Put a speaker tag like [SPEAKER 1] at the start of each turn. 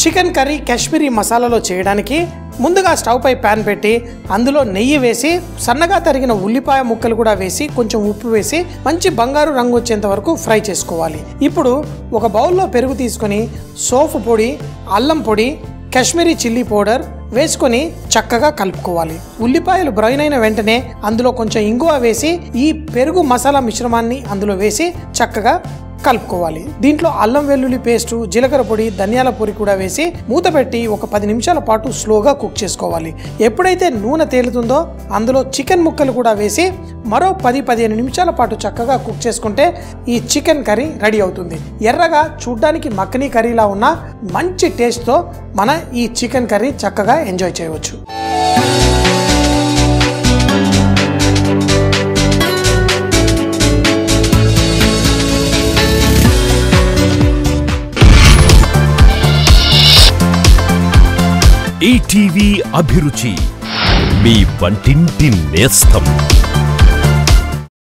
[SPEAKER 1] Chicken curry Kashmiri మసాలాలో చేయడానికి ముందుగా స్టవ్ పై ప్యాన్ పెట్టి అందులో నెయ్యి వేసి సన్నగా తరిగిన ఉల్లిపాయ ముక్కలు కూడా వేసి కొంచెం ఉప్పు వేసి మంచి బంగారు రంగు వచ్చేంత వరకు ఫ్రై చేసుకోవాలి. ఇప్పుడు ఒక బౌల్లో పెరుగు తీసుకొని సోపు పొడి, అల్లం పొడి, కాశ్మీరీ చిల్లీ పౌడర్ వేసుకొని చక్కగా కలుపుకోవాలి. ఉల్లిపాయలు బ్రౌన్ అయిన వెంటనే అందులో కొంచెం ఇంగువ వేసి ఈ పెరుగు మసాలా మిశ్రమాన్ని అందులో వేసి చక్కగా కలుపుకోవాలి. దీంట్లో అల్లం వెల్లుల్లి పేస్టు, జీలకర్ర పొడి, ధనియాల పొడి కూడా వేసి మూత పెట్టి ఒక 10 నిమిషాల పాటు స్లోగా కుక్ చేసుకోవాలి. ఎప్పుడైతే నూనె తేలుతుందో అందులో చికెన్ ముక్కలు కూడా వేసి మరో 10-15 నిమిషాల పాటు చక్కగా కుక్ చేసుకుంటే ఈ చికెన్ కర్రీ రెడీ అవుతుంది. ఎర్రగా చూడ్డానికి మక్కనీ కర్రీలా ఉన్న మంచి టేస్ట్తో మన ఈ చికెన్ కర్రీ చక్కగా ఎంజాయ్ చేయవచ్చు.
[SPEAKER 2] ఈటీవీ అభిరుచి, మీ వంటింటి నేస్తం.